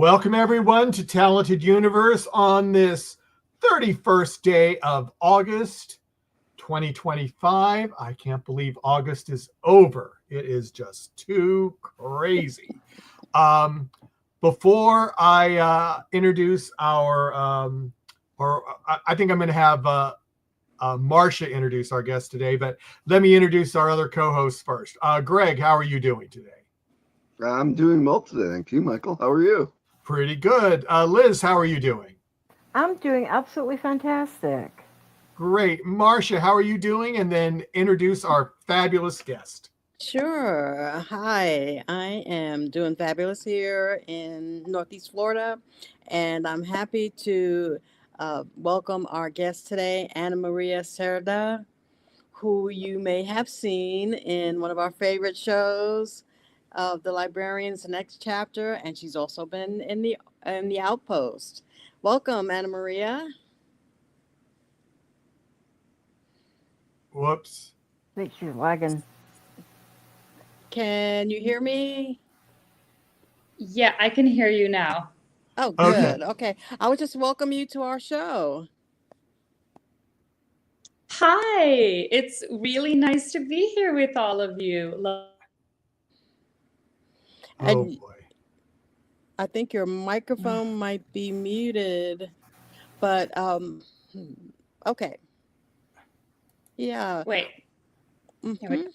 Welcome everyone to Talented Universe on this 31st day of August 2025. I can't believe August is over. It is just too crazy. Before I introduce I think I'm going to have Marcia introduce our guest today, but let me introduce our other co-hosts first. Greg, how are you doing today? I'm doing well today. Thank you, Michael. How are you? Pretty good. Liz, how are you doing? I'm doing absolutely fantastic. Great. Marcia, how are you doing? And then introduce our fabulous guest. Sure. Hi, I am doing fabulous here in Northeast Florida, and I'm happy to welcome our guest today, Annamaria Serda, who you may have seen in one of our favorite shows of the Librarians, the next chapter, and she's also been in the Outpost. Welcome, Annamaria. Whoops. I think she's lagging. Can you hear me? Yeah, I can hear you now. Oh, good. Okay. I would just welcome you to our show. Hi, it's really nice to be here with all of you. Oh boy. I think your microphone might be muted, but okay. Yeah. Wait. Mhm.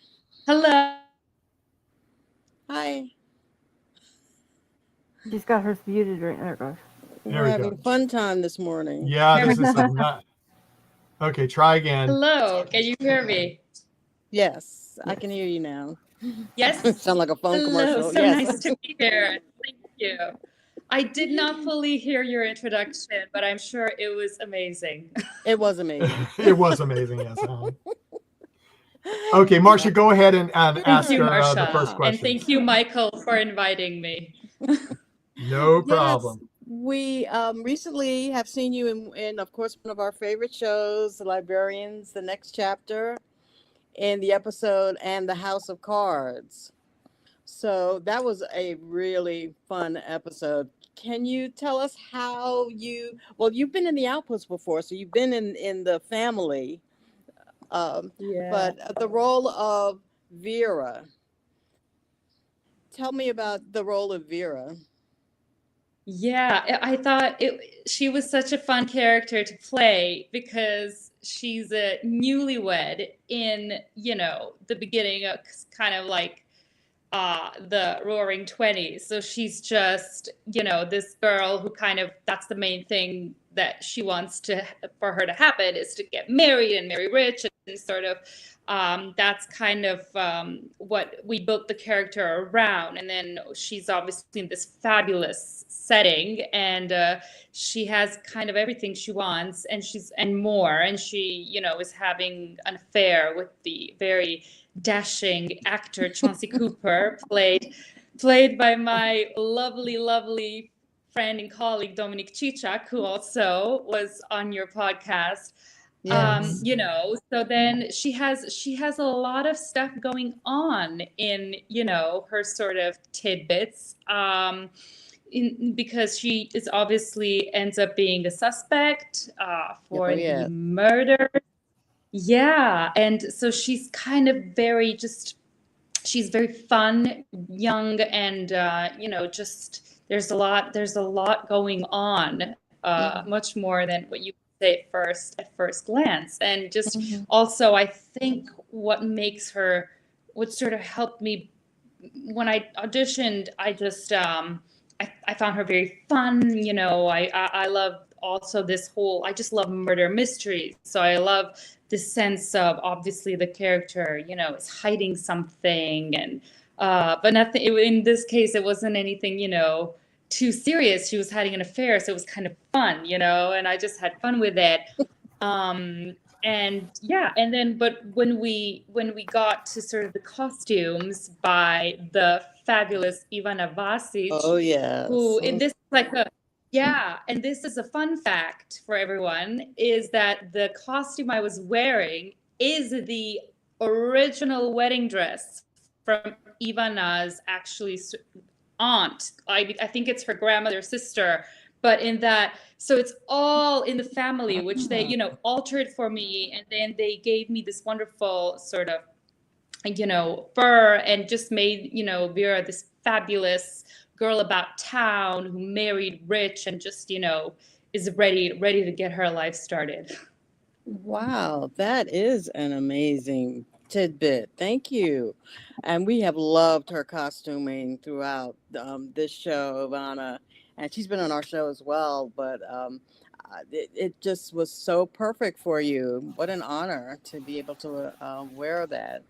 Hello. Hi. She's got hers muted right there. It goes. We're having fun time this morning. Yeah, this is not. Okay, try again. Hello. Can you hear me? Yes, I can hear you now. Yes. Sound like a phone commercial. So Yes. nice to be here. Thank you. I did not fully hear your introduction, but I'm sure it was amazing. It was amazing. It was amazing, yes. Okay, Marcia, go ahead and ask you, her the first question. And thank you, Michael, for inviting me. No problem. Yes, we recently have seen you in, of course, one of our favorite shows, The Librarians, the next chapter, in the episode And the House of Cards. So that was a really fun episode. Can you tell us how you've been in the Outpost before, so you've been in the family, but the role of Vera. Tell me about the role of Vera. Yeah, I thought she was such a fun character to play because she's a newlywed in, the beginning of kind of like the roaring 20s. So she's just, this girl who that's the main thing that she wants for her to happen is to get married and marry rich and sort of that's kind of what we built the character around. And then she's obviously in this fabulous setting and she has kind of everything she wants and more. And she, is having an affair with the very dashing actor Chauncey Cooper, played by my lovely friend and colleague Dominic Chichak, who also was on your podcast. Yes. So then she has a lot of stuff going on in, her sort of tidbits, because she is obviously ends up being a suspect for the murder. Yeah. And so she's kind of she's very fun, young, and, just there's a lot going on, much more than what you say at first glance. And just also, I think what sort of helped me when I auditioned, I just, I found her very fun. I love also I just love murder mysteries. So I love this sense of obviously the character, is hiding something and, but nothing, in this case, it wasn't anything, too serious. She was having an affair, so it was kind of fun, and I just had fun with it. And yeah, and then, but when we got to sort of the costumes by the fabulous Ivana Vasic, who in this and this is a fun fact for everyone, is that the costume I was wearing is the original wedding dress from Ivana's actually aunt. I think it's her grandmother's sister. But in that, so it's all in the family, which they, altered for me. And then they gave me this wonderful sort of, fur, and just made, Vera this fabulous girl about town who married rich and just, is ready to get her life started. Wow, that is an amazing tidbit. Thank you. And we have loved her costuming throughout this show, Ivana. And she's been on our show as well, but it just was so perfect for you. What an honor to be able to wear that.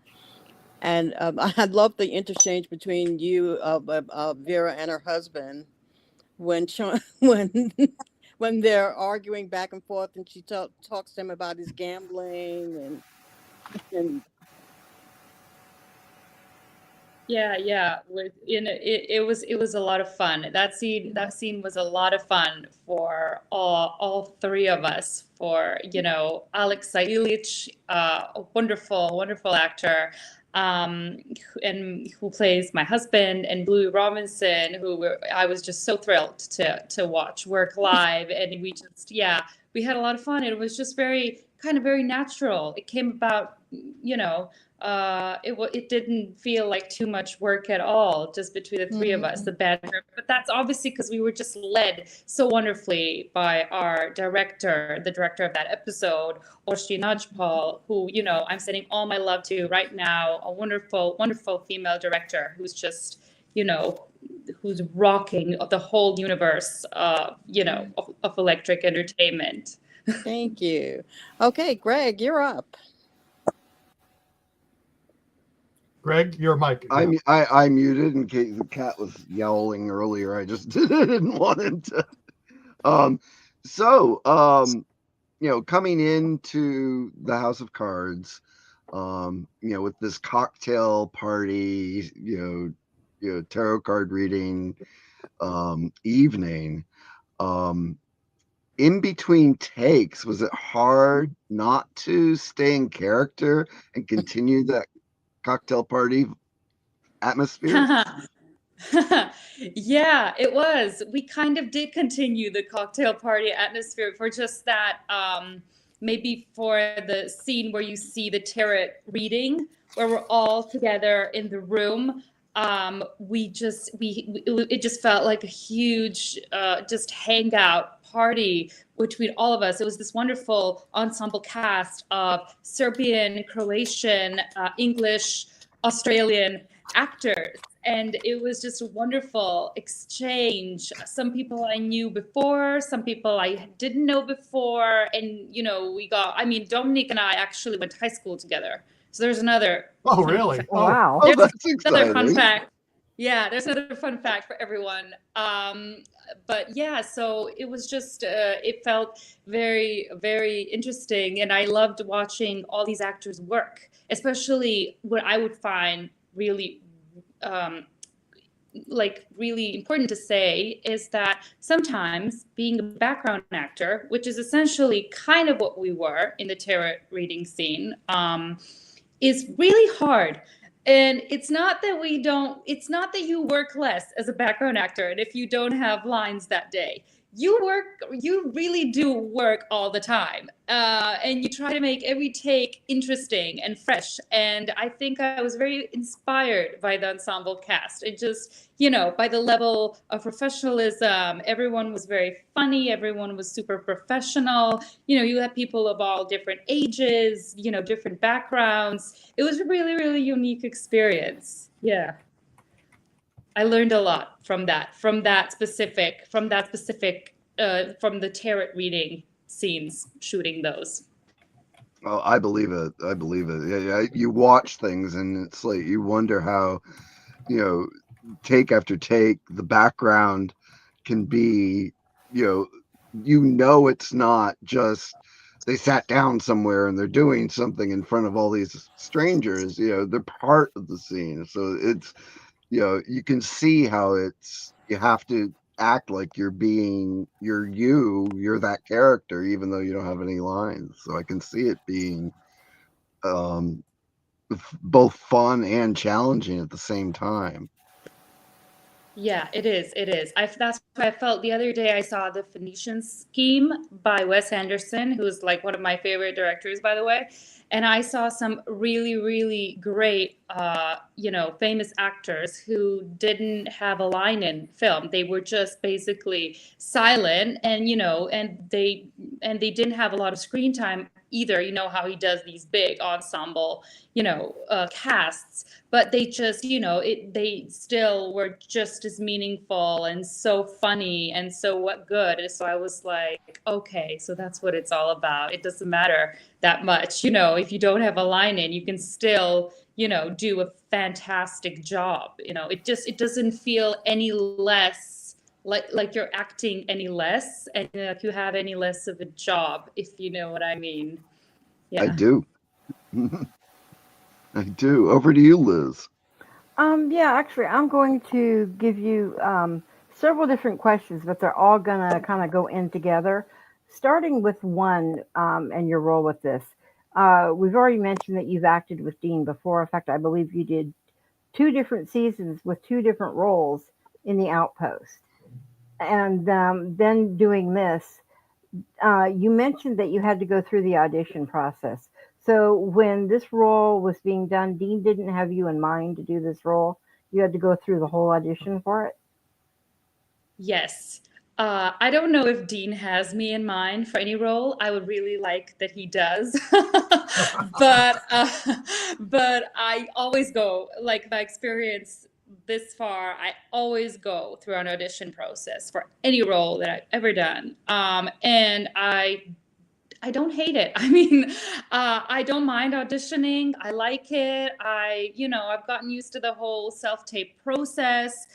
And I love the interchange between you, Vera, and her husband when when they're arguing back and forth, and she talks to him about his gambling and Yeah. It was a lot of fun. That scene was a lot of fun for all three of us. For Alexandre Aja, a wonderful actor, and who plays my husband, and Blue Robinson, I was just so thrilled to watch work live, and we had a lot of fun. It was just very natural. It came about, it didn't feel like too much work at all, just between the three of us, the banter. But that's obviously because we were just led so wonderfully by our director, the director of that episode, Orshi Najpal, who, I'm sending all my love to right now, a wonderful female director who's just, who's rocking the whole universe, of electric entertainment. Thank you. Okay, Greg, you're up. Greg, your mic. I muted in case the cat was yowling earlier. I just didn't want him to. Coming into the House of Cards, with this cocktail party, tarot card reading, evening, in between takes, was it hard not to stay in character and continue that cocktail party atmosphere? Yeah, it was. We kind of did continue the cocktail party atmosphere for just that, maybe for the scene where you see the tarot reading, where we're all together in the room. It just felt like a huge just hangout party between all of us. It was this wonderful ensemble cast of Serbian, Croatian, English, Australian actors. And it was just a wonderful exchange. Some people I knew before, some people I didn't know before. And, Dominic and I actually went to high school together. So there's another. Oh, really? Oh, wow. Oh, that's Another fun exciting. fact. Yeah, there's another fun fact for everyone. But yeah, so it was just, it felt very, very interesting. And I loved watching all these actors work, especially what I would find really, really important to say is that sometimes being a background actor, which is essentially kind of what we were in the tarot reading scene, is really hard. And it's not that you work less as a background actor. And if you don't have lines that day, you really do work all the time. And you try to make every take interesting and fresh. And I think I was very inspired by the ensemble cast. It just, by the level of professionalism, everyone was very funny. Everyone was super professional. You had people of all different ages, different backgrounds. It was a really, really unique experience. Yeah. I learned a lot from the tarot reading scenes, shooting those. Oh, I believe it. Yeah, you watch things and it's like you wonder how, take after take, the background can be, it's not just they sat down somewhere and they're doing something in front of all these strangers. They're part of the scene. So it's, you can see how you have to act like you're that character, even though you don't have any lines. So I can see it being both fun and challenging at the same time. Yeah, it is. It is. That's what I felt the other day. I saw The Phoenician Scheme by Wes Anderson, who's like one of my favorite directors, by the way. And I saw some really, really great, famous actors who didn't have a line in film. They were just basically silent, and they didn't have a lot of screen time either. You know how he does these big ensemble, casts, but they just, they still were just as meaningful and so funny and so what good. And so I was like, okay, so that's what it's all about. It doesn't matter that much, if you don't have a line in, you can still, do a fantastic job. It doesn't feel any less like you're acting any less, and like you have any less of a job, if you know what I mean. I Yeah. do. I do. Over to you, Liz. Yeah, actually, I'm going to give you several different questions, but they're all going to kind of go in together. Starting with one, and your role with this. We've already mentioned that you've acted with Dean before. In fact, I believe you did 2 different seasons with 2 different roles in the Outpost. And then doing this, you mentioned that you had to go through the audition process. So when this role was being done, Dean didn't have you in mind to do this role. You had to go through the whole audition for it. Yes. I don't know if Dean has me in mind for any role. I would really like that he does. but I always go, like my experience this far, I always go through an audition process for any role that I've ever done. And I don't hate it. I mean, I don't mind auditioning. I like it. I've gotten used to the whole self-tape process.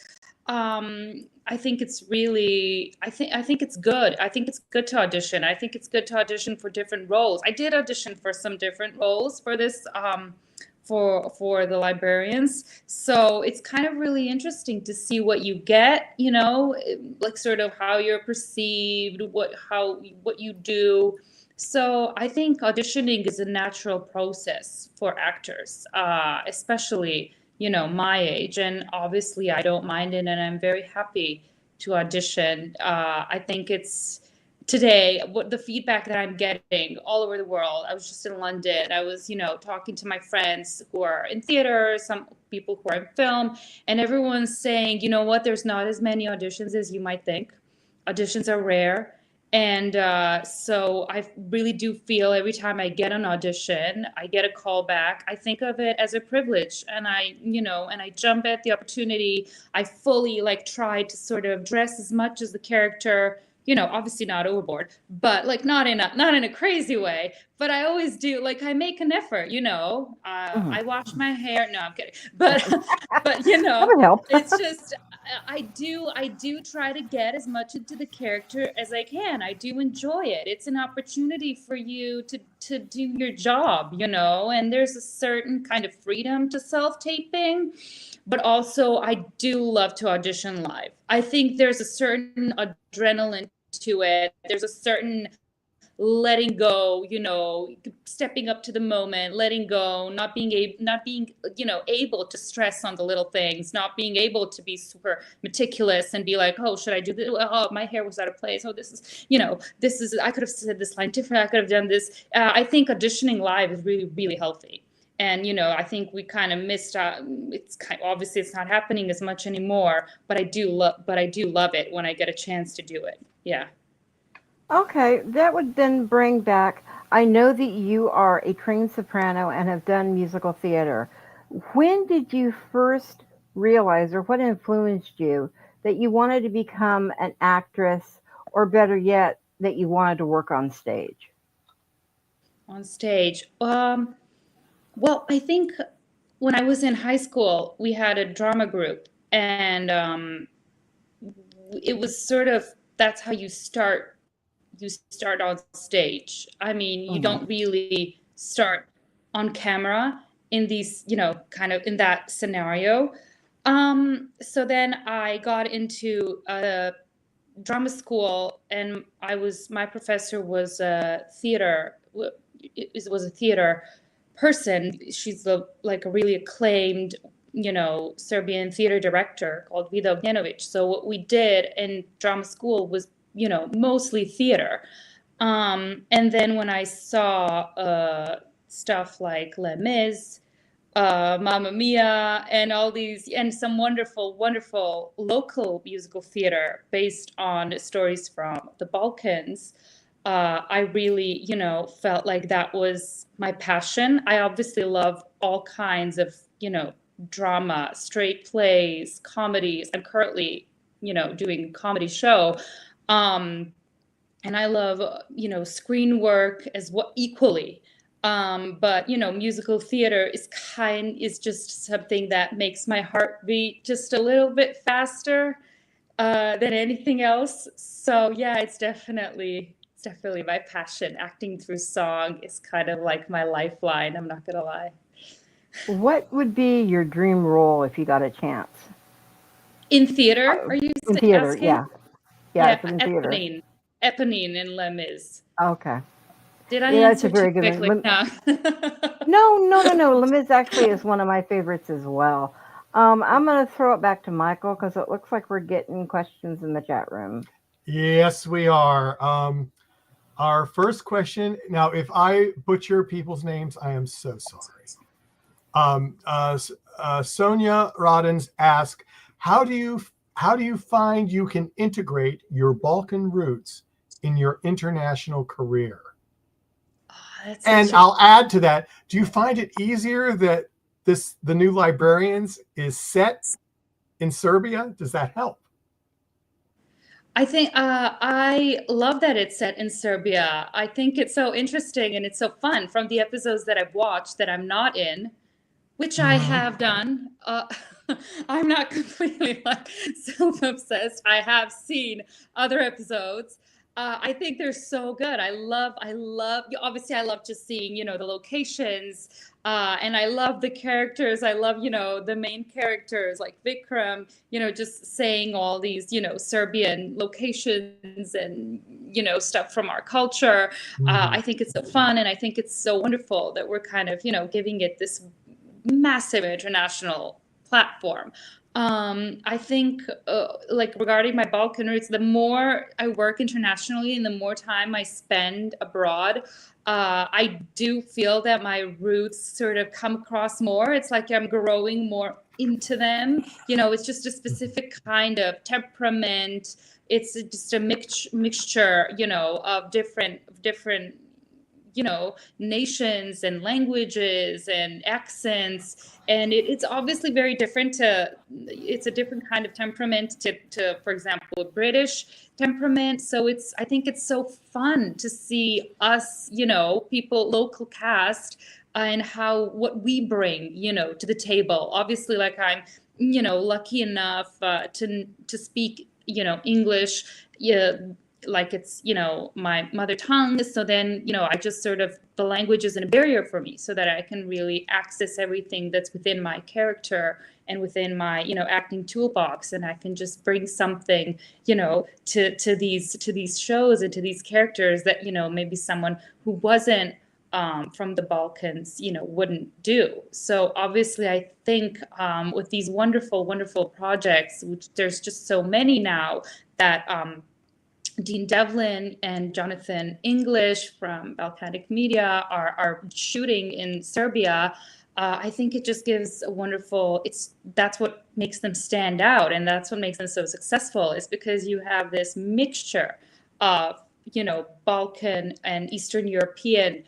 I think it's really, I think it's good. I think it's good to audition. I think it's good to audition for different roles. I did audition for some different roles for this, for the Librarians. So it's kind of really interesting to see what you get, like sort of how you're perceived, what you do. So I think auditioning is a natural process for actors, especially, my age. And obviously I don't mind it, and I'm very happy to audition. I think it's today, what the feedback that I'm getting all over the world. I was just in London. I was, talking to my friends who are in theater, some people who are in film, and everyone's saying, you know what, there's not as many auditions as you might think. Auditions are rare. And so I really do feel every time I get an audition, I get a call back, I think of it as a privilege, and I jump at the opportunity. I fully try to sort of dress as much as the character, obviously not overboard, but not in a crazy way. But I always do, I make an effort, I wash my hair. No, I'm kidding. But That would help. it's just, I do try to get as much into the character as I can. I do enjoy it. It's an opportunity for you to do your job, and there's a certain kind of freedom to self-taping, but also I do love to audition live. I think there's a certain adrenaline to it. There's a certain letting go, stepping up to the moment, letting go, not being able to stress on the little things, not being able to be super meticulous and be like, oh, should I do this? Oh, my hair was out of place. Oh, this is, I could have said this line different. I could have done this. I think auditioning live is really, really healthy. And, I think we kind of missed out. Obviously it's not happening as much anymore, but I do love it when I get a chance to do it. Yeah. Okay, that would then bring back. I know that you are a trained soprano and have done musical theater. When did you first realize, or what influenced you, that you wanted to become an actress, or better yet, that you wanted to work on stage? On stage. Well, I think when I was in high school, we had a drama group, and it was sort of, that's how you start on stage. I mean, you don't really start on camera in these, kind of in that scenario. So then I got into a drama school, and my professor was a theater person. She's a really acclaimed Serbian theater director called Vida Ognjenovic. So what we did in drama school was, mostly theater. And then when I saw stuff like Les Mis, Mamma Mia, and all these, and some wonderful, wonderful local musical theater based on stories from the Balkans, I really, felt like that was my passion. I obviously love all kinds of, drama, straight plays, comedies. I'm currently, doing a comedy show. And I love, screen work as well equally. But musical theater is just something that makes my heart beat just a little bit faster than anything else. So yeah, it's definitely my passion. Acting through song is kind of like my lifeline. I'm not gonna lie. What would be your dream role if you got a chance? In theater, are you In theater, asking? yeah. Yeah, In theater. Eponine in Les Mis. Okay. Did I Yeah, that's answer a very too good quickly? No. No. Les Mis actually is one of my favorites as well. I'm going to throw it back to Michael because it looks like we're getting questions in the chat room. Yes, we are. Our first question. Now, if I butcher people's names, I am so sorry. Sonia Roddens asked, how do you find you can integrate your Balkan roots in your international career? And I'll add to that, do you find it easier that the new Librarians is set in Serbia? Does that help? I think I love that it's set in Serbia. I think it's so interesting and it's so fun from the episodes that I've watched that I'm not in, which I have done. I'm not completely like self-obsessed. I have seen other episodes. I think they're so good. I love, obviously I love just seeing, the locations, and I love the characters. I love, the main characters like Vikram, just saying all these, Serbian locations and, stuff from our culture. I think it's so fun. And I think it's so wonderful that we're kind of, giving it this massive international platform. I think like regarding my Balkan roots, the more I work internationally and the more time I spend abroad, I do feel that my roots sort of come across more. It's like I'm growing more into them. It's just a specific kind of temperament. It's just a mixture, of different nations and languages and accents, and it's obviously very different it's a different kind of temperament to for example a British temperament. So I think it's so fun to see us, people, local cast, and what we bring, to the table. Obviously, like I'm, lucky enough to speak, English, like it's, my mother tongue. So then, I just sort of, the language isn't a barrier for me, so that I can really access everything that's within my character and within my, acting toolbox. And I can just bring something, to these shows and to these characters that, maybe someone who wasn't from the Balkans, wouldn't do. So obviously, I think with these wonderful, wonderful projects, which there's just so many now, that Dean Devlin and Jonathan English from Balkanic Media are shooting in Serbia. I think it just gives a wonderful, that's what makes them stand out, and that's what makes them so successful, is because you have this mixture of, Balkan and Eastern European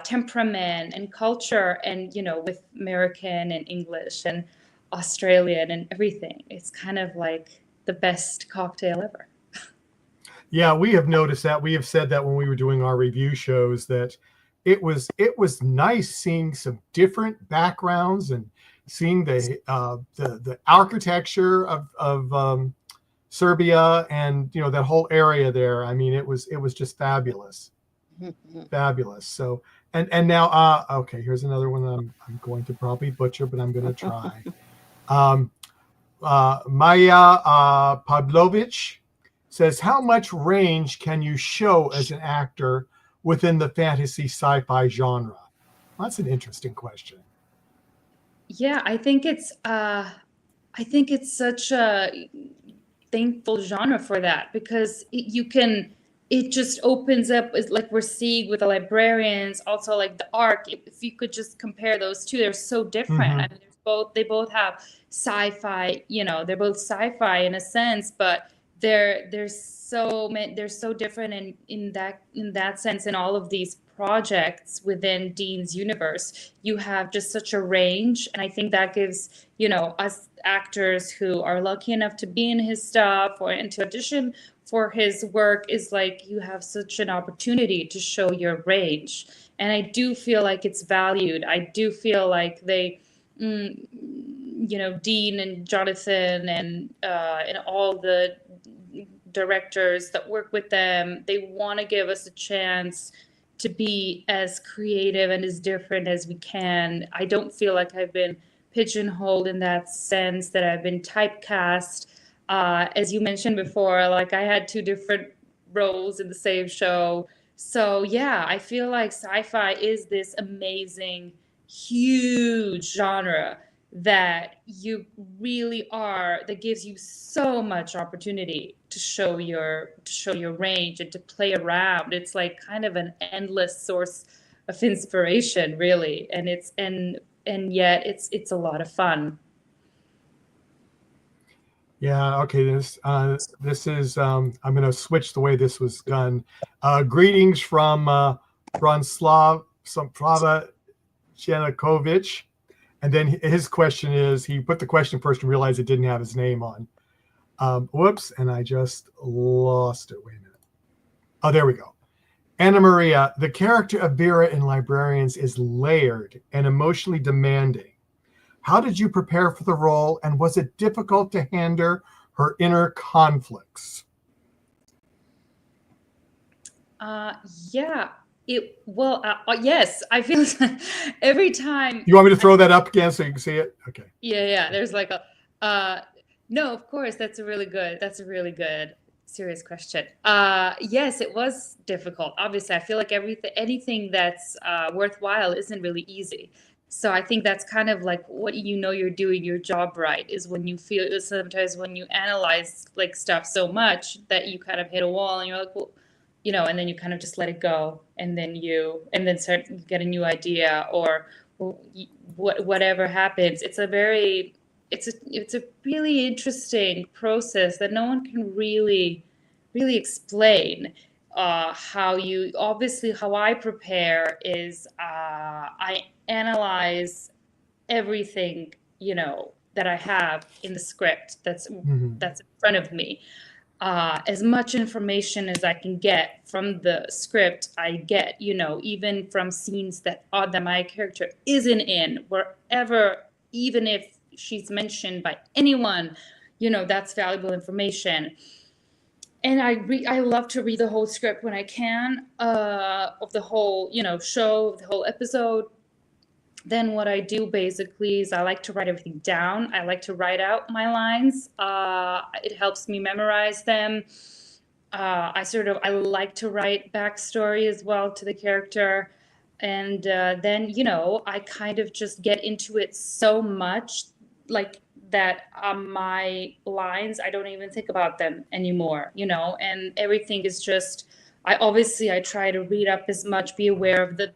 temperament and culture, and, with American and English and Australian and everything. It's kind of like the best cocktail ever. Yeah, we have noticed that. We have said that when we were doing our review shows, that it was nice seeing some different backgrounds and seeing the architecture of Serbia and that whole area there. I mean, it was just fabulous, fabulous. So and now okay, here's another one that I'm going to probably butcher, but I'm going to try. Maya Pavlovich says, how much range can you show as an actor within the fantasy sci-fi genre? Well, that's an interesting question. Yeah, I think it's such a thankful genre for that, because it just opens up, it's like we're seeing with the Librarians, also like the arc. If you could just compare those two, they're so different. I mean, they both have sci-fi, they're both sci-fi in a sense, but they're so different in that sense. In all of these projects within Dean's universe, you have just such a range, and I think that gives us actors who are lucky enough to be in his stuff or and to audition for his work, is like you have such an opportunity to show your range. And I do feel like it's valued. I do feel like they Dean and Jonathan and all the directors that work with them, they want to give us a chance to be as creative and as different as we can. I don't feel like I've been pigeonholed in that sense, that I've been typecast. As you mentioned before, like I had two different roles in the same show. So yeah, I feel like sci-fi is this amazing, huge genre that you really are, that gives you so much opportunity to show your range and to play around. It's like kind of an endless source of inspiration, really, and yet it's a lot of fun. Yeah. Okay. This is. I'm going to switch the way this was done. Greetings from Bronislav Janikovic, and then his question is, he put the question first and realized it didn't have his name on. Whoops, and I just lost it. Wait a minute. Oh, there we go. Annamaria, the character of Vera in Librarians is layered and emotionally demanding. How did you prepare for the role, and was it difficult to handle her inner conflicts? Yeah. Yes. I feel every time. You want me to throw that up again so you can see it? Okay. Yeah. There's like no, of course, that's a really good serious question. Yes, it was difficult. Obviously, I feel like anything that's worthwhile isn't really easy. So I think that's kind of like what you're doing your job right, is when you feel, sometimes when you analyze like stuff so much that you kind of hit a wall and you're like, well, and then you kind of just let it go, and then start to get a new idea, or whatever happens. It's a really interesting process that no one can really explain. How I prepare is I analyze everything that I have in the script that's in front of me. As much information as I can get from the script, I get, even from scenes that my character isn't in, wherever, even if she's mentioned by anyone, that's valuable information. And I love to read the whole script when I can, of the whole, show, of the whole episode. Then what I do basically is I like to write everything down. I like to write out my lines. It helps me memorize them. I like to write backstory as well to the character. And then, I kind of just get into it so much, like that my lines, I don't even think about them anymore, and everything is just, I try to read up as much, be aware of the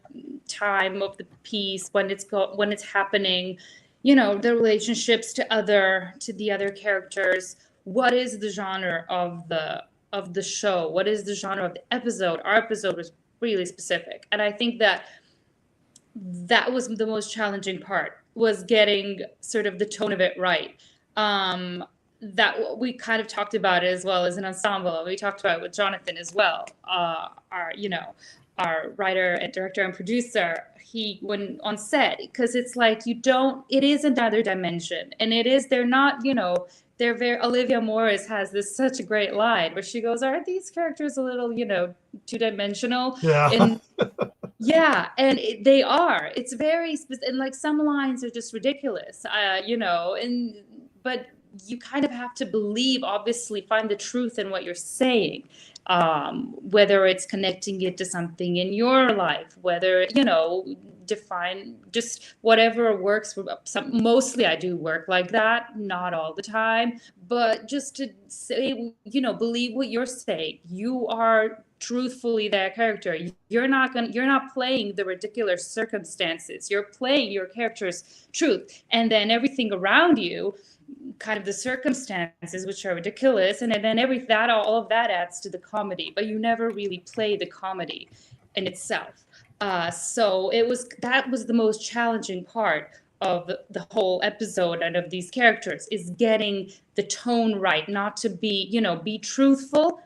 time of the piece, when it's happening, the relationships to the other characters. What is the genre of the show? What is the genre of the episode? Our episode was really specific, and I think that was the most challenging part, was getting sort of the tone of it right. That we kind of talked about it as well as an ensemble. We talked about it with Jonathan as well, our writer and director and producer. When on set, because it's like it is another dimension, and they're not, they're very, Olivia Morris has such a great line where she goes, "Aren't these characters a little, two-dimensional?" Yeah. And yeah, and they are. It's very and like some lines are just ridiculous, but you kind of have to believe, obviously, find the truth in what you're saying. whether it's connecting it to something in your life, whether, define just whatever works for mostly I do work like that, not all the time, but just to say, believe what you're saying. You are truthfully that character. You're not playing the ridiculous circumstances. You're playing your character's truth, and then everything around you, kind of the circumstances which are ridiculous, and then all of that adds to the comedy, but you never really play the comedy in itself. So that was the most challenging part of the whole episode and of these characters, is getting the tone right, not to be truthful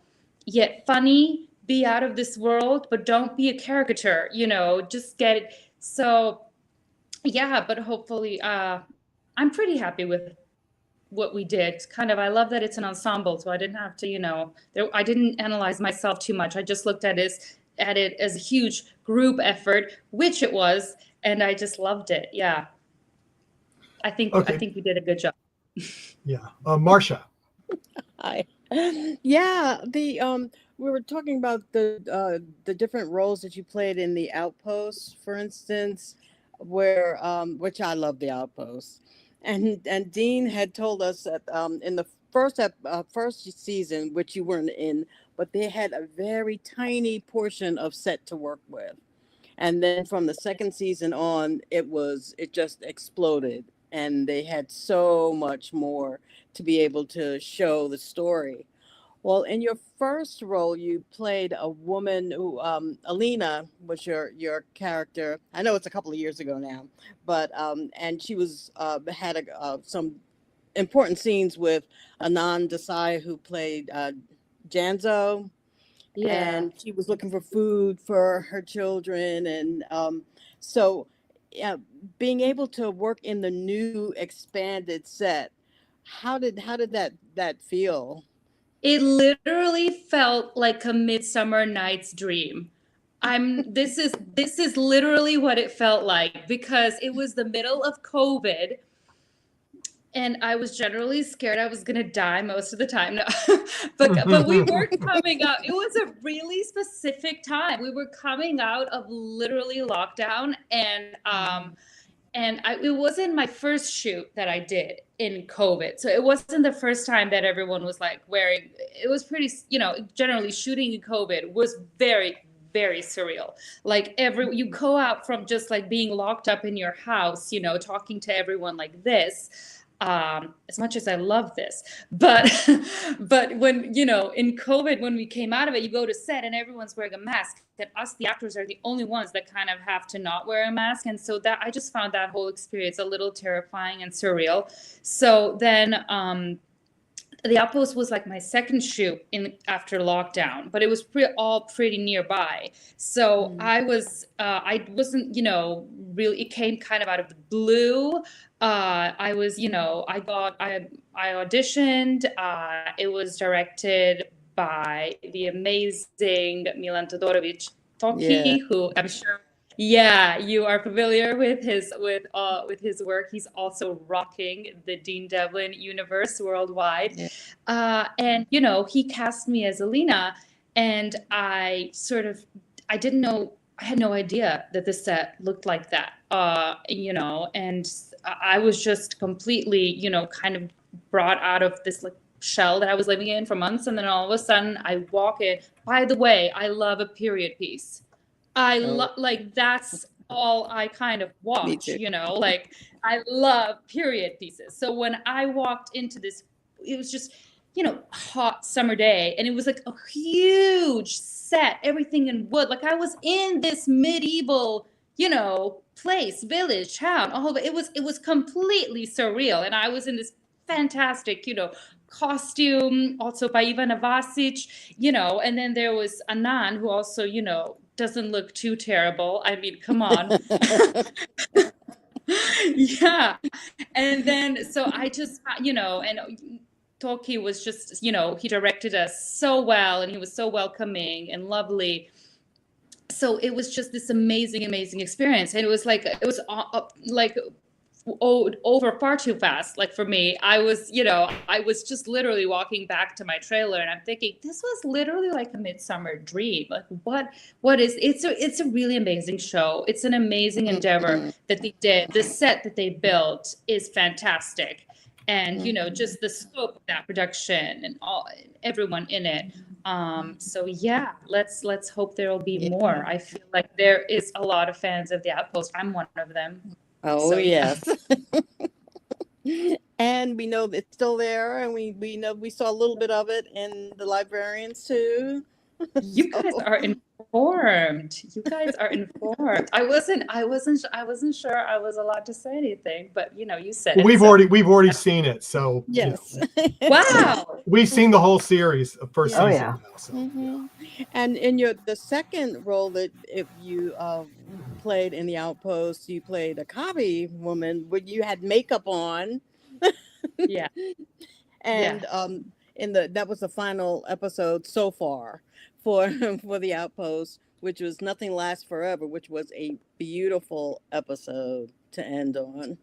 yet funny, be out of this world, but don't be a caricature, just get it. So yeah, but hopefully I'm pretty happy with what we did. I love that it's an ensemble, so I didn't have to, I didn't analyze myself too much. I just looked at it as a huge group effort, which it was, and I just loved it. Yeah. I think we did a good job. Yeah. Marcia. Hi. Yeah, we were talking about the different roles that you played in the Outpost, for instance, where which I love the Outpost. And Dean had told us that in the first season, which you weren't in, but they had a very tiny portion of set to work with. And then from the second season on, it just exploded. And they had so much more to be able to show the story. Well, in your first role, you played a woman who, Alina was your character. I know it's a couple of years ago now, but and she had some important scenes with Anand Desai, who played Janzo. Yeah. And she was looking for food for her children, and so being able to work in the new expanded set, how did that feel? It literally felt like a Midsummer Night's Dream. This is literally what it felt like, because it was the middle of COVID, and I was generally scared I was gonna die most of the time. No. but we were coming out. It was a really specific time. We were coming out of literally lockdown, and it wasn't my first shoot that I did in COVID. So it wasn't the first time that everyone was like wearing, it was pretty, generally shooting in COVID was very, very surreal. Like you go out from just like being locked up in your house, talking to everyone like this. As much as I love this, but when, in COVID, when we came out of it, you go to set and everyone's wearing a mask, that us, the actors, are the only ones that kind of have to not wear a mask. And so that I just found that whole experience a little terrifying and surreal. So then, the Outpost was like my second shoot after lockdown, but it was all pretty nearby. So I wasn't, really, it came kind of out of the blue. I auditioned. It was directed by the amazing Milan Todorovic Toki, who I'm sure, you are familiar with his work. He's also rocking the Dean Devlin universe worldwide. And he cast me as Alina, and I didn't know, I had no idea that the set looked like that. And I was just completely, kind of brought out of this like shell that I was living in for months, and then all of a sudden I walk in. By the way, I love a period piece. Like that's all I kind of watch, like I love period pieces. So when I walked into this, it was just, hot summer day, and it was like a huge set, everything in wood. Like I was in this medieval, place, village, town, all of it. It was completely surreal. And I was in this fantastic, costume, also by Ivana Vasic, and then there was Anand, who also, doesn't look too terrible. I mean, come on. Yeah. And then, so I just, and Toki was just, he directed us so well, and he was so welcoming and lovely. So it was just this amazing, amazing experience. And it was like over far too fast. Like for me, I was just literally walking back to my trailer and I'm thinking, this was literally like a midsummer dream. Like what is, it's a really amazing show. It's an amazing endeavor that they did. The set that they built is fantastic. And, just the scope of that production and everyone in it. So yeah, let's hope there will be more. I feel like there is a lot of fans of The Outpost. I'm one of them. Oh, So, yes. And we know it's still there, and we know we saw a little bit of it in the Librarians too. You guys are informed. You guys are informed. I wasn't sure I was allowed to say anything, but you said it. We've already seen it, so Yes. Wow. We've seen the whole series of first Oh, season. yeah. Now, so, Mm-hmm. And in the second role that if you played in The Outpost, you played a copy woman where you had makeup on. Yeah. And that was the final episode so far for The Outpost, which was Nothing Lasts Forever, which was a beautiful episode to end on.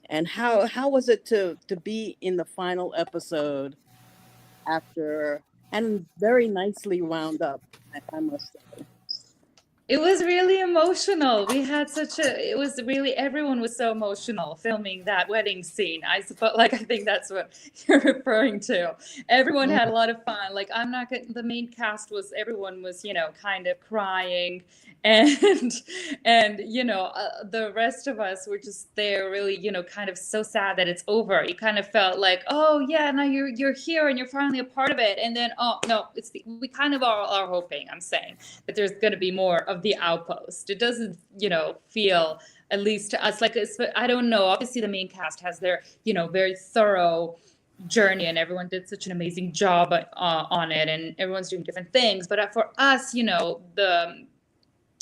And how was it to be in the final episode after, and very nicely wound up, I must say. It was really emotional. We had everyone was so emotional filming that wedding scene. I think that's what you're referring to. Everyone had a lot of fun. Like the main cast everyone was, kind of crying and the rest of us were just there really, kind of so sad that it's over. You kind of felt like, oh yeah, now you're here and you're finally a part of it. And then, oh no, we kind of are hoping, I'm saying, that there's going to be more of The Outpost. It doesn't, feel, at least to us, like I don't know. Obviously, the main cast has their, very thorough journey, and everyone did such an amazing job on it, and everyone's doing different things. But for us, the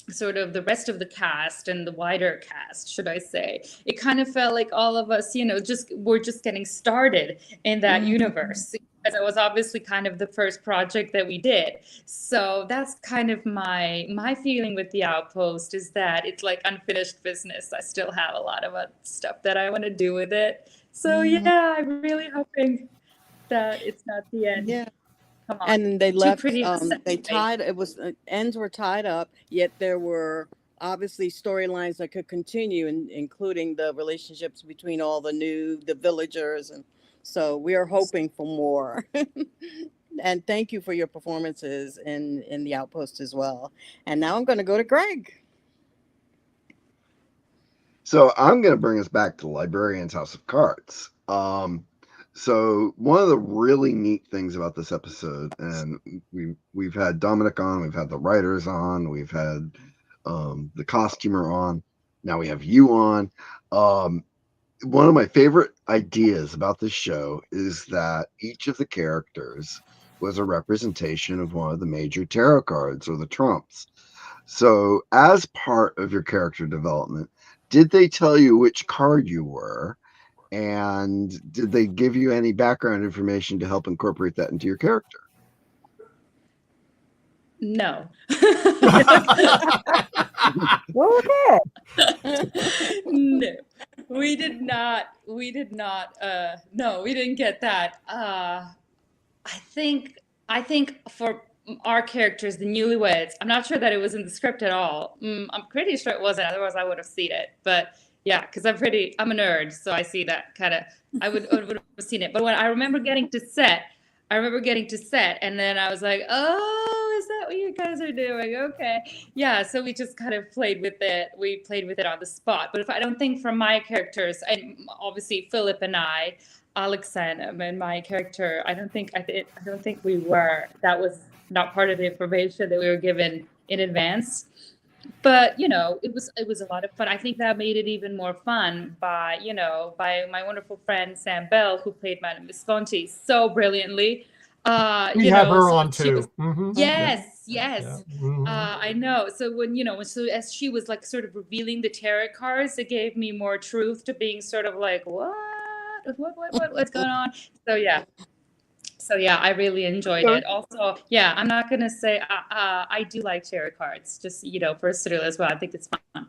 sort of the rest of the cast and the wider cast, should I say, it kind of felt like all of us, we're just getting started in that universe. Because it was obviously kind of the first project that we did. So that's kind of my feeling with The Outpost, is that it's like unfinished business. I still have a lot of stuff that I want to do with it. So yeah, I'm really hoping that it's not the end. Yeah. Come on. And they left, they ends were tied up, yet there were obviously storylines that could continue, including the relationships between all the villagers, and so we are hoping for more. And thank you for your performances in The Outpost as well. And now I'm going to go to Greg. So I'm going to bring us back to Librarians House of Cards. So one of the really neat things about this episode, and we've had Dominic on, we've had the writers on, we've had the costumer on, now we have you on. One of my favorite ideas about this show is that each of the characters was a representation of one of the major tarot cards, or the trumps. So as part of your character development, did they tell you which card you were? And did they give you any background information to help incorporate that into your character? No. Okay. No, we did not. No, we didn't get that. I think for our characters, the newlyweds, I'm not sure that it was in the script at all. I'm pretty sure it wasn't. Otherwise, I would have seen it. But yeah, because I'm a nerd, so I see that kind of. I would have seen it. But when I remember getting to set, and then I was like, oh, is that what you guys are doing? Okay. Yeah, so we just kind of played with it. We played with it on the spot. But if I don't think from my characters, and obviously Philip and I, Alexandre and my character, I don't think we were. That was not part of the information that we were given in advance. But it was a lot of fun. I think that made it even more fun by my wonderful friend Sam Bell, who played Madame Visconti so brilliantly. We have her on too. Yes. Yeah. I know. So as she was like sort of revealing the tarot cards, it gave me more truth to being sort of like, what's going on? So yeah, I really enjoyed it. Also, yeah, I'm not gonna say I do like tarot cards, just personally as well. I think it's fun.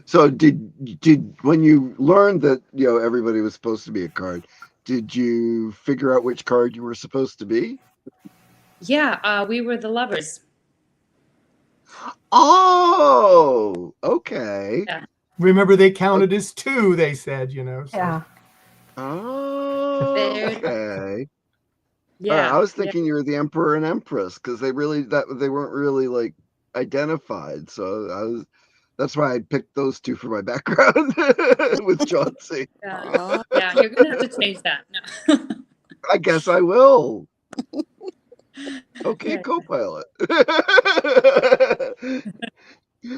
So did when you learned that everybody was supposed to be a card, did you figure out which card you were supposed to be? Yeah, we were the lovers. Oh, okay. Yeah. Remember, they counted as two, they said, so. Yeah. Oh, okay. Yeah. I was thinking you were the emperor and empress because they weren't really like identified. So that's why I picked those two for my background with Chauncey. Yeah. Yeah, you're gonna have to change that. No. I guess I will. Okay, Yeah. co-pilot.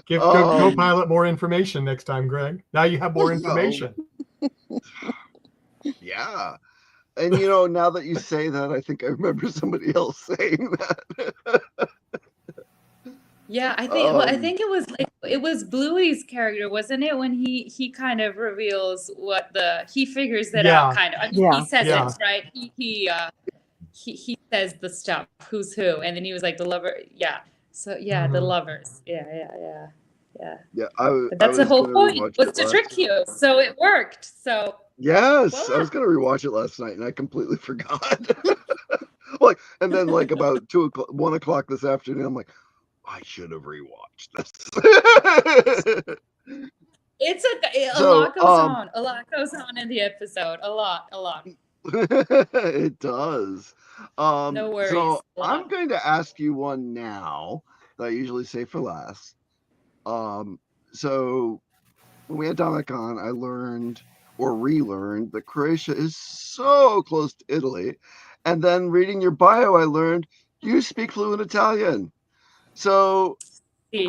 Give Copilot more information next time, Greg. Now you have more No. information. Yeah. And now that you say that, I think I remember somebody else saying that. Yeah, I think it was Bluey's character, wasn't it? When he kind of reveals he figures it out kind of. I mean, he says it, right? He says the stuff, who's who, and then he was like the lover. Yeah. So the lovers. Yeah. But that's the whole point, was to trick you. So it worked. So yes, I was gonna rewatch it last night and I completely forgot. And then about 1 o'clock this afternoon, I'm like, I should have rewatched this. It's a lot goes on. A lot goes on in the episode. A lot. It does. No worries. So I'm going to ask you one now that I usually say for last. So when we had Dominic on, I learned or relearned that Croatia is so close to Italy. And then reading your bio, I learned you speak fluent Italian. So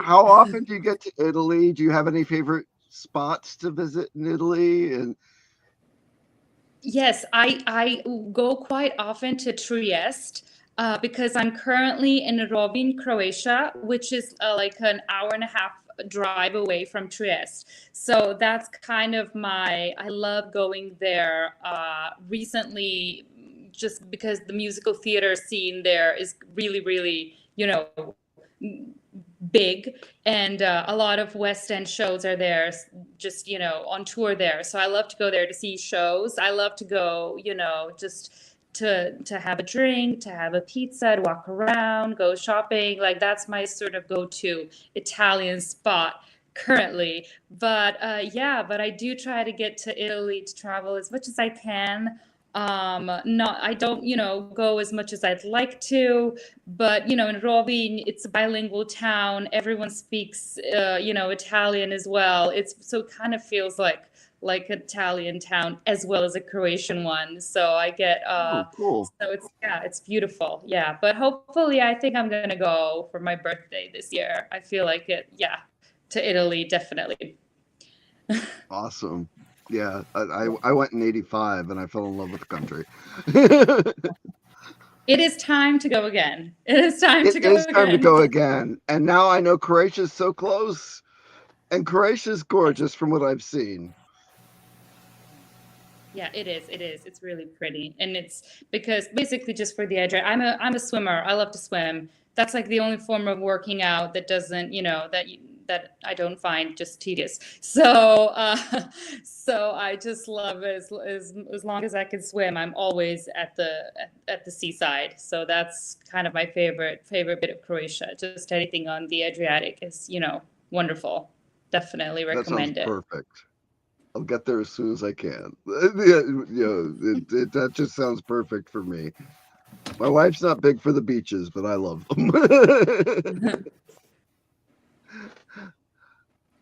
how often do you get to Italy? Do you have any favorite spots to visit in Italy? And yes, I go quite often to Trieste because I'm currently in Rovinj, Croatia, which is like an hour and a half drive away from Trieste. So that's kind of I love going there recently, just because the musical theater scene there is really, really, big, and a lot of West End shows are there, just on tour there. So I love to go there to see shows. I love to go, just to have a drink, to have a pizza, to walk around, go shopping. Like that's my sort of go-to Italian spot currently. But but I do try to get to Italy to travel as much as I can. I don't, go as much as I'd like to, but, in Rovinj, it's a bilingual town. Everyone speaks, Italian as well. So it kind of feels like an Italian town as well as a Croatian one. So I get, cool. So it's beautiful. Yeah. But hopefully I think I'm going to go for my birthday this year. I feel like to Italy, definitely. Awesome. Yeah, I went in '85 and I fell in love with the country. It is time to go again. It is time to go again. And now I know Croatia's so close. And Croatia's gorgeous from what I've seen. Yeah, it is. It's really pretty. And it's because basically just for the edge, I'm a swimmer. I love to swim. That's like the only form of working out that doesn't, that I don't find just tedious. So I just love it. As long as I can swim, I'm always at the seaside. So that's kind of my favorite bit of Croatia. Just anything on the Adriatic is, wonderful. Definitely recommend it. Perfect. I'll get there as soon as I can. That just sounds perfect for me. My wife's not big for the beaches, but I love them.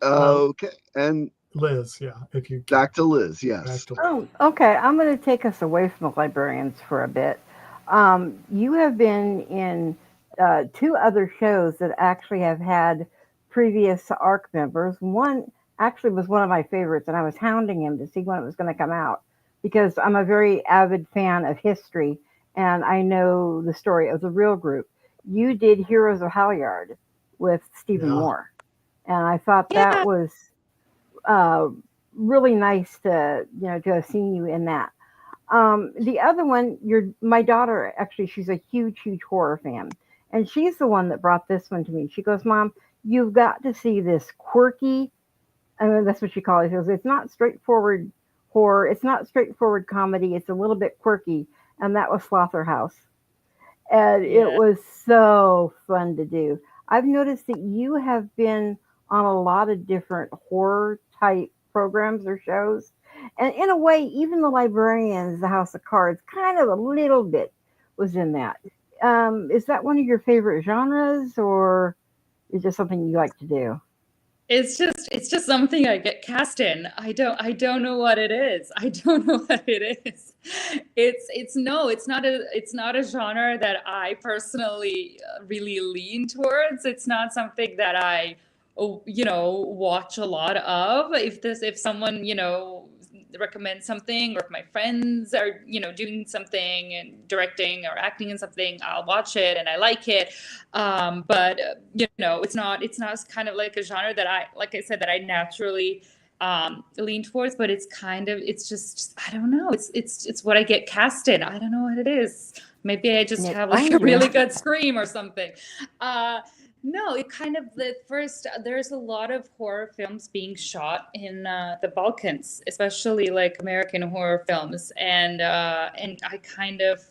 Okay, and Liz, if you back to Liz, yes. Oh, okay. I'm going to take us away from the librarians for a bit. You have been in 2 other shows that actually have had previous ARC members. One actually was one of my favorites, and I was hounding him to see when it was going to come out because I'm a very avid fan of history, and I know the story of the real group. You did Heroes of Halyard with Stephen Moore. And I thought that was really nice to have seen you in that. The other one, my daughter, actually, she's a huge, huge horror fan. And she's the one that brought this one to me. She goes, Mom, you've got to see this quirky And that's what she calls it. She goes, it's not straightforward horror. It's not straightforward comedy. It's a little bit quirky. And that was Slaughterhouse. And it Yeah. was so fun to do. I've noticed that you have been on a lot of different horror type programs or shows. And in a way, even the Librarians, the House of Cards, kind of a little bit was in that. Is that one of your favorite genres, or is it something you like to do? It's just something I get cast in. I don't know what it is. I don't know what it is. It's not a genre that I personally really lean towards. It's not something that I watch a lot of. If someone, recommends something, or if my friends are, doing something and directing or acting in something, I'll watch it and I like it. But it's not kind of like a genre that like I said, that I naturally lean towards, but it's just, I don't know. It's what I get cast in. I don't know what it is. Maybe I just And it have like a finds you. really good scream or something. No, it kind of, there's a lot of horror films being shot in the Balkans, especially like American horror films, and I kind of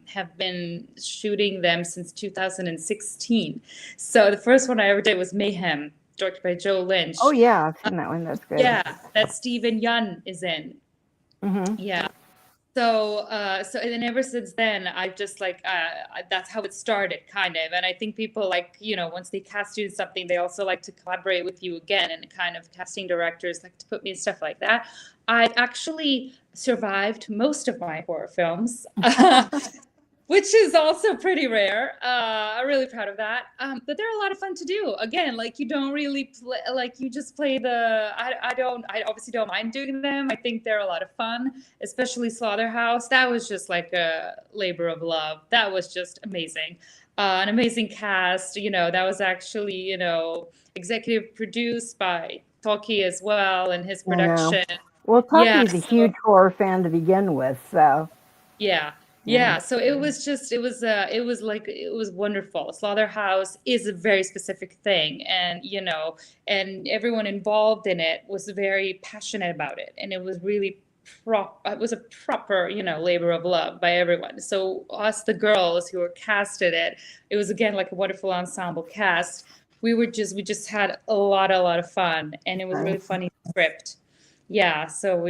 have been shooting them since 2016. So the first one I ever did was Mayhem, directed by Joe Lynch. Oh yeah, I've seen that one. That's good. Yeah, that Stephen Yun is in. Hmm. Yeah. So and then ever since then, I've just that's how it started, kind of. And I think people once they cast you in something, they also like to collaborate with you again. And kind of casting directors like to put me in stuff like that. I've actually survived most of my horror films, which is also pretty rare. I'm really proud of that. But they're a lot of fun to do. Again, you don't really play, you just play I obviously don't mind doing them. I think they're a lot of fun, especially Slaughterhouse. That was just like a labor of love. That was just amazing. An amazing cast. That was actually, executive produced by Talkie as well, and his I know. production. Well, Yeah, Tucky's a so huge horror fan to begin with, so yeah. yeah. Yeah, so it was wonderful. Slaughterhouse is a very specific thing, and everyone involved in it was very passionate about it, and it was really it was a proper, labor of love by everyone. So us, the girls who were cast in it, it was again like a wonderful ensemble cast. We just had a lot of fun, and it was really Nice. funny script. Yeah, so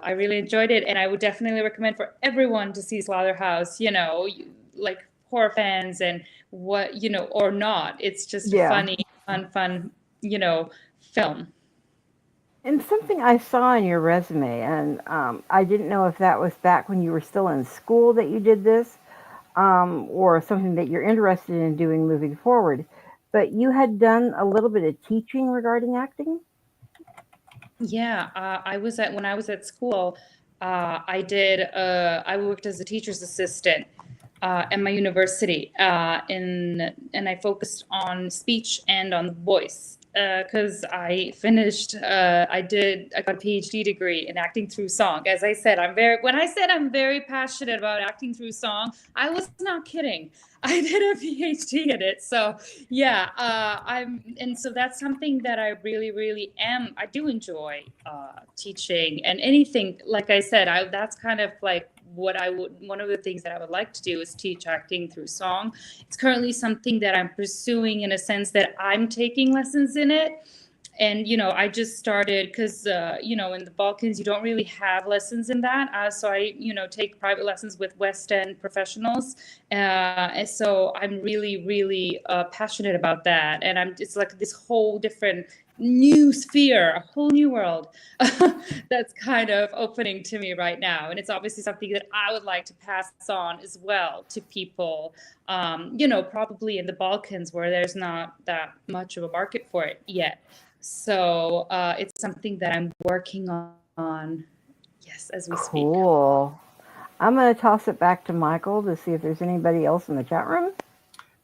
I really enjoyed it, and I would definitely recommend for everyone to see Slaughterhouse, like horror fans and or not. It's just a Yeah. funny, fun, film. And something I saw in your resume, and I didn't know if that was back when you were still in school that you did this, or something that you're interested in doing moving forward. But you had done a little bit of teaching regarding acting. Yeah, when I was at school, I worked as a teacher's assistant at my university, and I focused on speech and on voice, because I got a PhD degree in acting through song. As I said, when I said I'm very passionate about acting through song, I was not kidding. I did a PhD in it. So yeah, so that's something that I really, really am. I do enjoy teaching, and anything, like I said, that's kind of like one of the things that I would like to do is teach acting through song. It's currently something that I'm pursuing, in a sense that I'm taking lessons in it. And, I just started because, in the Balkans, you don't really have lessons in that. So I, take private lessons with West End professionals. And so I'm really, really passionate about that. And it's like this whole different new sphere, a whole new world that's kind of opening to me right now. And it's obviously something that I would like to pass on as well to people, probably in the Balkans, where there's not that much of a market for it yet. So it's something that I'm working on, yes, as we speak. Cool. I'm going to toss it back to Michael to see if there's anybody else in the chat room.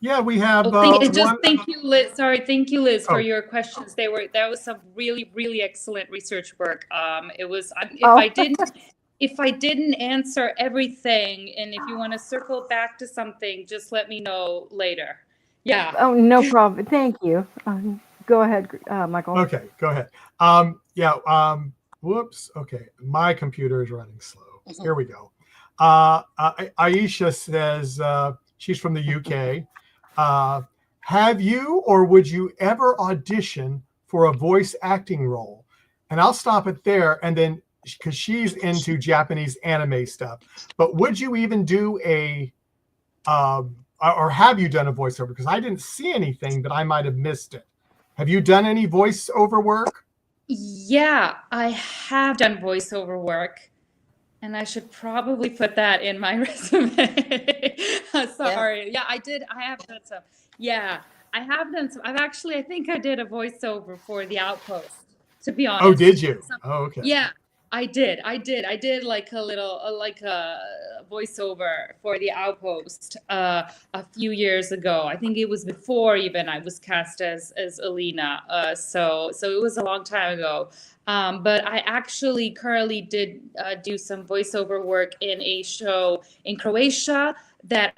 Yeah, we have Thank you, Liz. Sorry, thank you, Liz, for Oh. your questions. That was some really, really excellent research work. It was Oh. if I didn't answer everything, and if you want to circle back to something, just let me know later. Yeah. Oh, no problem. Thank you. Go ahead, Michael. Okay, go ahead. Whoops. Okay, my computer is running slow. Here we go. Aisha says she's from the UK. Have you or would you ever audition for a voice acting role? And I'll stop it there, and then because she's into Japanese anime stuff. But would you even do or have you done a voiceover? Because I didn't see anything, but I might have missed it. Have you done any voiceover work? Yeah, I have done voiceover work, and I should probably put that in my resume. Sorry. Yeah, I did. I have done some. Yeah, I have done some. I think I did a voiceover for the Outpost, to be honest. Oh, did you? Okay. Yeah, I did like a little, like a voiceover for the Outpost a few years ago. I think it was before even I was cast as Alina. So it was a long time ago. But I actually currently did do some voiceover work in a show in Croatia that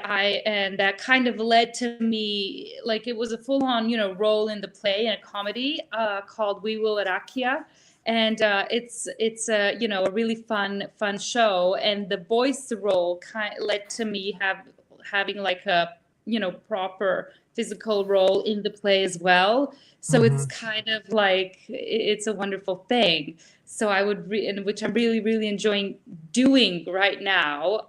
kind of led to me, like it was a full-on, role in the play and a comedy called We Will Rakia. And it's a a really fun show, and the voice role led to me having like a proper physical role in the play as well. So it's kind of like it's a wonderful thing. So I would which I'm really enjoying doing right now.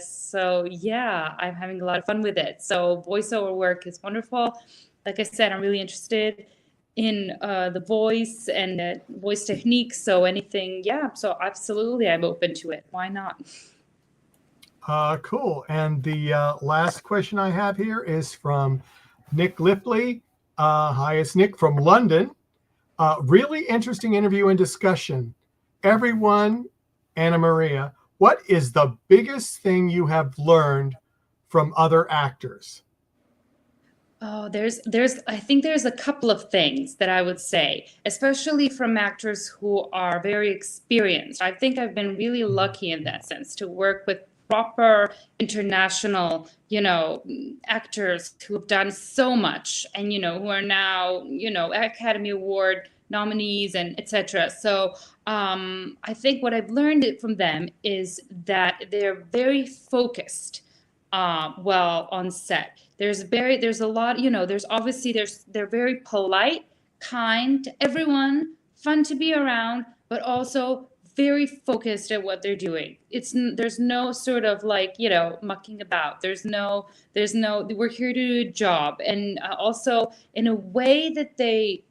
So yeah, I'm having a lot of fun with it. So voiceover work is wonderful. Like I said, I'm really interested in the voice and the voice technique. So anything, yeah. So absolutely, I'm open to it. Why not? Cool. And the last question I have here is from Nick Lipley. Hi, it's Nick from London. Really interesting interview and discussion. Everyone, Annamaria, what is the biggest thing you have learned from other actors? Oh, I think there's a couple of things that I would say, especially from actors who are very experienced. I think I've been really lucky in that sense to work with proper international, actors who have done so much and, who are now, Academy Award nominees and etc. So I think what I've learned from them is that they're very focused well on set. There's a lot, they're very polite, kind to everyone, fun to be around, but also very focused at what they're doing. There's no sort of like, mucking about. There's no, we're here to do a job. And also in a way that they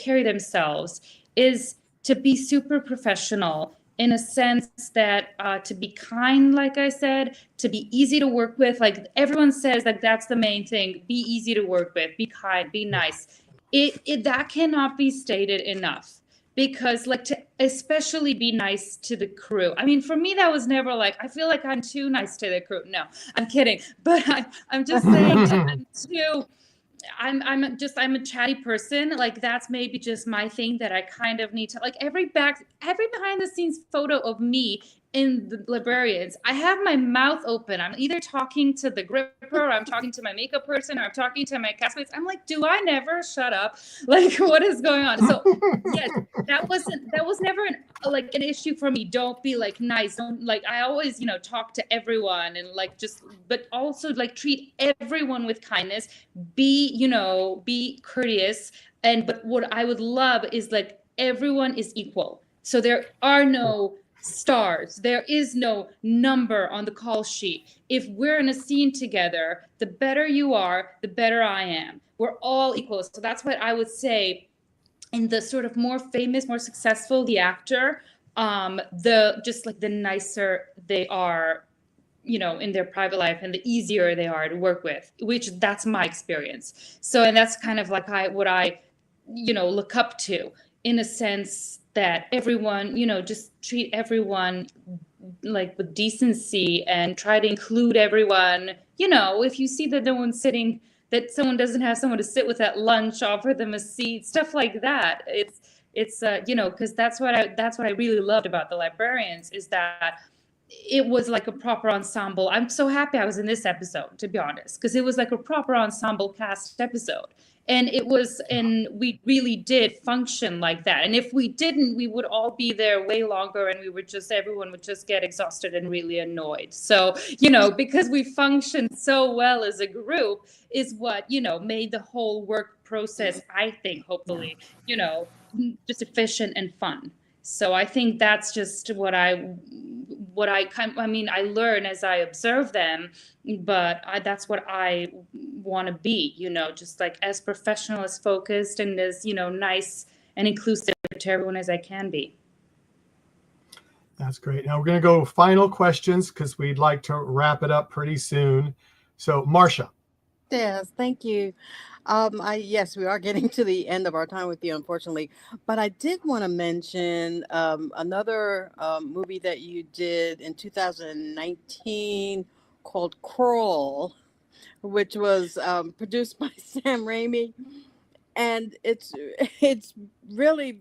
carry themselves is to be super professional, in a sense that to be kind, like I said, to be easy to work with. Like everyone says, like that's the main thing. Be easy to work with, be kind, be nice. That cannot be stated enough. Because like to especially be nice to the crew. I mean, for me, that was never like, I feel like I'm too nice to the crew. No, I'm kidding. But I'm just saying that I'm a chatty person. Like that's maybe just my thing that I kind of need to, like every behind the scenes photo of me in the Librarians, I have my mouth open. I'm either talking to the gripper, or I'm talking to my makeup person, or I'm talking to my castmates. I'm like, do I never shut up? Like, what is going on? So yes, that was never an issue for me. Don't be like nice. Don't like, I always, talk to everyone and like but also like treat everyone with kindness, be courteous. But what I would love is like everyone is equal. So there are no stars. There is no number on the call sheet. If we're in a scene together, the better you are, the better I am. We're all equal. So that's what I would say in the sort of more famous, more successful the actor, the nicer they are, in their private life, and the easier they are to work with, which that's my experience. So, and that's kind of like what I look up to, in a sense that everyone, just treat everyone like with decency and try to include everyone. If you see that no one's sitting, that someone doesn't have someone to sit with at lunch, offer them a seat, stuff like that. It's because that's what I really loved about the Librarians, is that it was like a proper ensemble. I'm so happy I was in this episode, to be honest, because it was like a proper ensemble cast episode. And we really did function like that. And if we didn't, we would all be there way longer, and everyone would just get exhausted and really annoyed. So, because we functioned so well as a group is what, made the whole work process, I think, hopefully, just efficient and fun. So I think that's just I learn as I observe them, but that's what I want to be, just like as professional, as focused, and as, nice and inclusive to everyone as I can be. That's great. Now we're going to go final questions because we'd like to wrap it up pretty soon. So, Marcia. Yes, thank you. Yes, we are getting to the end of our time with you, unfortunately. But I did want to mention another movie that you did in 2019 called Crawl, which was produced by Sam Raimi, and it's really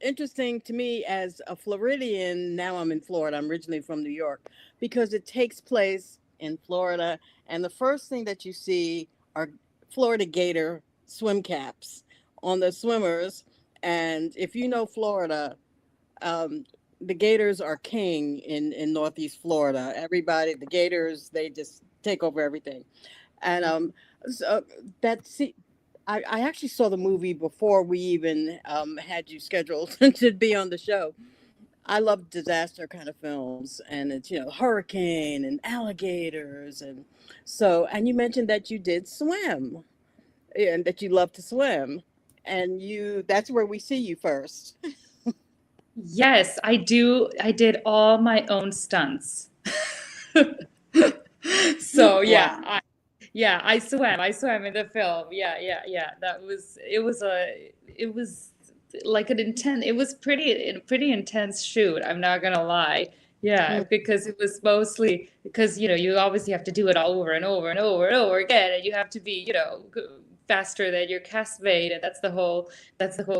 interesting to me as a Floridian. Now I'm in Florida. I'm originally from New York, because it takes place in Florida, and the first thing that you see are Florida Gator swim caps on the swimmers. And if you know Florida, the Gators are king in Northeast Florida. Everybody, the Gators, they just take over everything. And so I actually saw the movie before we even had you scheduled to be on the show. I love disaster kind of films, and it's, hurricane and alligators. And you mentioned that you did swim, and that you love to swim, and that's where we see you first. Yes, I do. I did all my own stunts. So Wow. I swam in the film. Yeah. It was like it was pretty intense shoot. I'm not gonna lie. Yeah, because it was mostly because, you obviously have to do it all over and over and over and over again, and you have to be, faster than your castmate, and that's the whole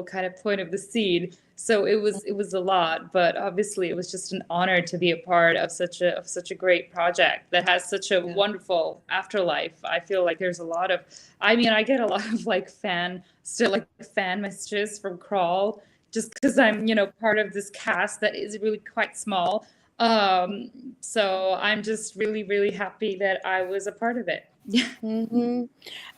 kind of point of the scene. So it was a lot, but obviously it was just an honor to be a part of such a great project that has such a wonderful afterlife. I feel like there's a lot of, I get a lot of fan messages from Crawl, just because I'm, part of this cast that is really quite small. So I'm just really, really happy that I was a part of it. Yeah. Mm-hmm.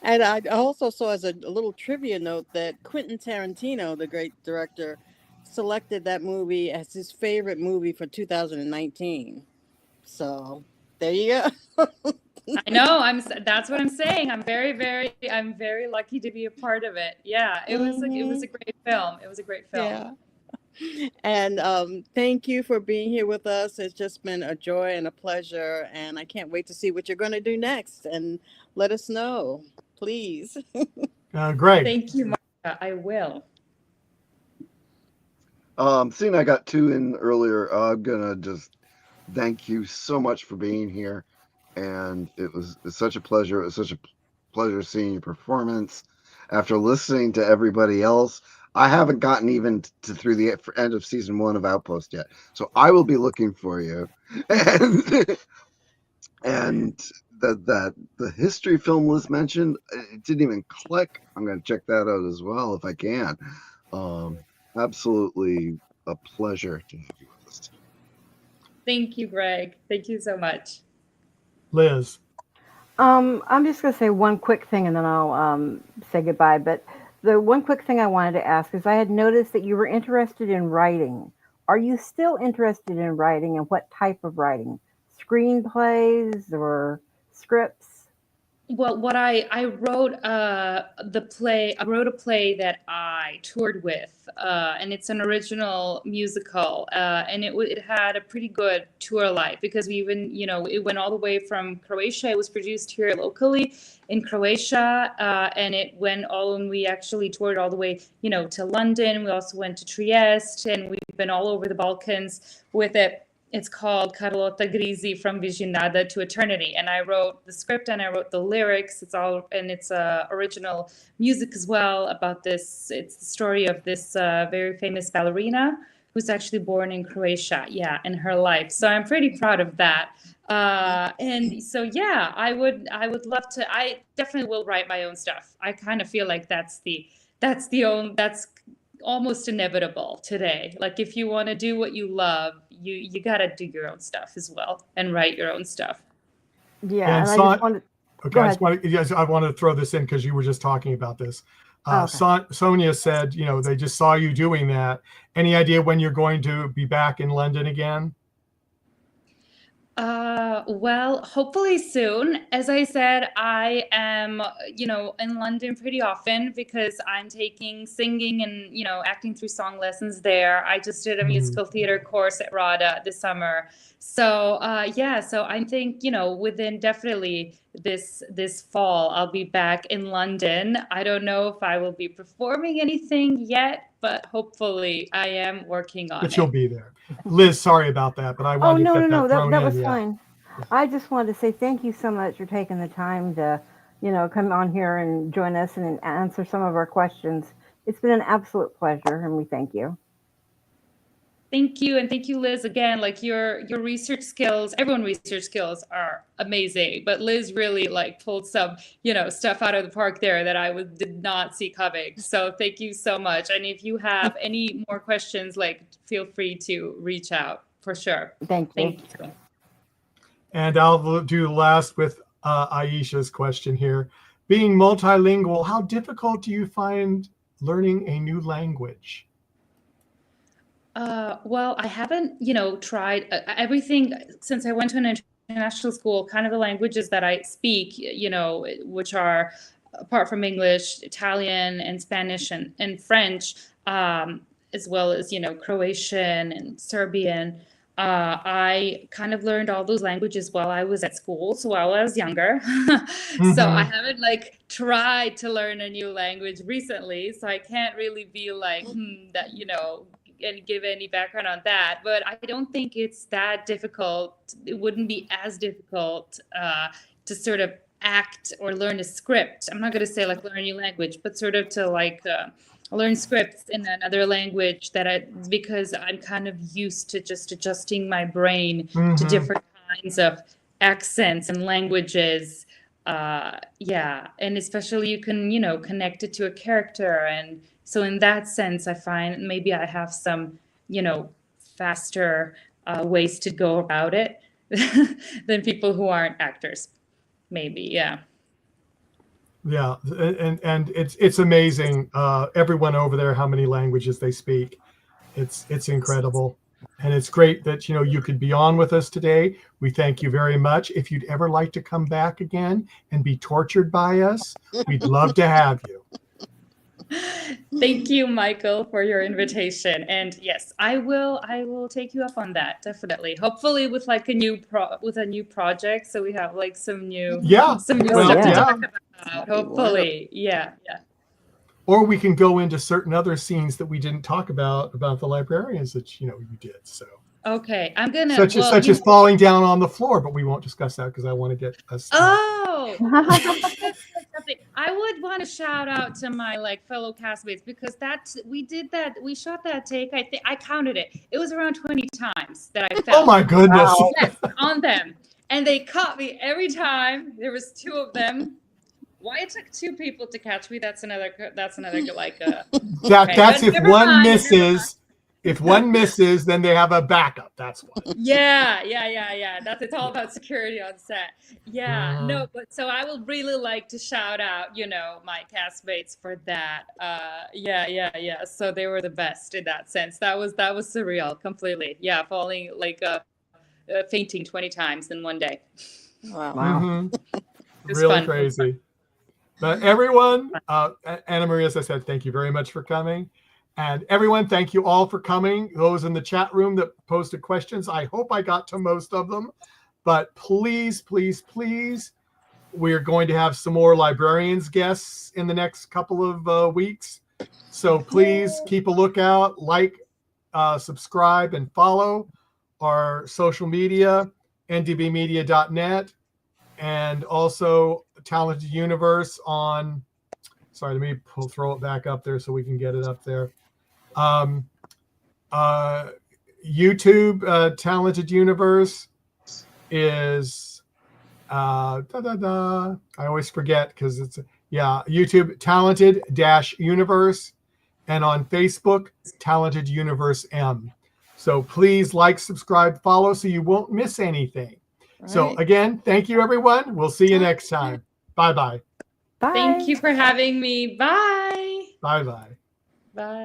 And I also saw, as a little trivia note, that Quentin Tarantino, the great director, selected that movie as his favorite movie for 2019. So there you go. I know. That's what I'm saying. I'm very lucky to be a part of it. Yeah, it was a great film. It was a great film. Yeah. And thank you for being here with us. It's just been a joy and a pleasure, and I can't wait to see what you're going to do next. And let us know, please. Greg. Thank you, Martha. I will. Seeing I got two in earlier, I'm gonna just thank you so much for being here, and it's such a pleasure. It was such a pleasure seeing your performance. After listening to everybody else, I haven't gotten even through the end of season 1 of Outpost yet, so I will be looking for you. And that the history film was mentioned, it didn't even click. I'm going to check that out as well if I can. Absolutely a pleasure to have you with us. Thank you, Greg. Thank you so much. Liz. I'm just going to say one quick thing, and then I'll say goodbye. But the one quick thing I wanted to ask is, I had noticed that you were interested in writing. Are you still interested in writing, and what type of writing? Screenplays or scripts? Well, what I wrote the play. I wrote a play that I toured with, and it's an original musical, and it had a pretty good tour life, because we even, it went all the way from Croatia. It was produced here locally in Croatia, and it went and we actually toured all the way, to London. We also went to Trieste, and we've been all over the Balkans with it. It's called Carlota Grisi, From Visionada to Eternity. And I wrote the script and I wrote the lyrics. It's original music as well about this. It's the story of this very famous ballerina who's actually born in Croatia, in her life. So I'm pretty proud of that. And so, yeah, I would love to. I definitely will write my own stuff. I kind of feel like that's almost inevitable today. Like, if you want to do what you love, you got to do your own stuff as well and write your own stuff. Yeah, And and I just wanted. okay, Go I ahead. wanted to throw this in because you were just talking about this. Okay. Sonia said, they just saw you doing that. Any idea when you're going to be back in London again? Well, hopefully soon. As I said, I am, in London pretty often because I'm taking singing and, acting through song lessons there. I just did a musical theater course at RADA this summer. So, so I think, within definitely this fall, I'll be back in London. I don't know if I will be performing anything yet, but hopefully I am working on it. But you'll be there. Liz, sorry about that, but I wanted to get that thrown that in. was fine. I just wanted to say thank you so much for taking the time to, come on here and join us and answer some of our questions. It's been an absolute pleasure, and we thank you. Thank you. And thank you, Liz. Again, like your research skills, everyone's research skills are amazing, but Liz really pulled some, stuff out of the park there that I did not see coming. So thank you so much. And if you have any more questions, feel free to reach out for sure. Thank you. Thank you. And I'll do last with Aisha's question here. Being multilingual, how difficult do you find learning a new language? Well, I haven't, tried everything since I went to an international school. Kind of the languages that I speak, which are, apart from English, Italian and Spanish and French, as well as, Croatian and Serbian. I kind of learned all those languages while I was at school, so while I was younger. So I haven't tried to learn a new language recently, so I can't really be that, and give any background on that. But I don't think it's that difficult. It wouldn't be as difficult to sort of act or learn a script. I'm not going to say learn a new language, but sort of to learn scripts in another language because I'm kind of used to just adjusting my brain to different kinds of accents and languages. And especially you can, connect it to a character. And so in that sense, I find maybe I have some, faster ways to go about it than people who aren't actors. Maybe, yeah. Yeah, and it's amazing. Everyone over there, how many languages they speak. It's incredible. And it's great that, you could be on with us today. We thank you very much. If you'd ever like to come back again and be tortured by us, we'd love to have you. Thank you, Michael, for your invitation. And yes, I will take you up on that, definitely. Hopefully with a new project, so we have some new stuff to talk about. Hopefully. Yeah. Or we can go into certain other scenes that we didn't talk about the librarians that you did. So okay, I'm gonna such as falling down on the floor, but we won't discuss that because I want to get us. Oh, I would want to shout out to my fellow castmates because we shot that take. I think I counted it. It was around 20 times that I fell. Oh my goodness! Wow. Yes, on them, and they caught me every time. There was 2 of them. Why it took 2 people to catch me? That's another that's if one misses. If one misses, then they have a backup. That's why. Yeah. It's all about security on set. Yeah. No, but so I would really like to shout out, my castmates for that. Yeah. So they were the best in that sense. That was surreal completely. Yeah, falling fainting 20 times in one day. Wow. Really fun. Crazy. But everyone, Annamaria, as I said, thank you very much for coming. And everyone, thank you all for coming. Those in the chat room that posted questions, I hope I got to most of them. But please, we're going to have some more librarians guests in the next couple of weeks. So please keep a lookout, subscribe, and follow our social media, ndbmedia.net, and also Talented Universe on, sorry, let me throw it back up there so we can get it up there. YouTube Talented Universe is I always forget because it's YouTube Talented Universe, and on Facebook Talented Universe M. So please like, subscribe, follow so you won't miss anything. Right. So again, thank you everyone. We'll see you next time. Bye-bye. Bye. Thank you for having me. Bye. Bye-bye. Bye.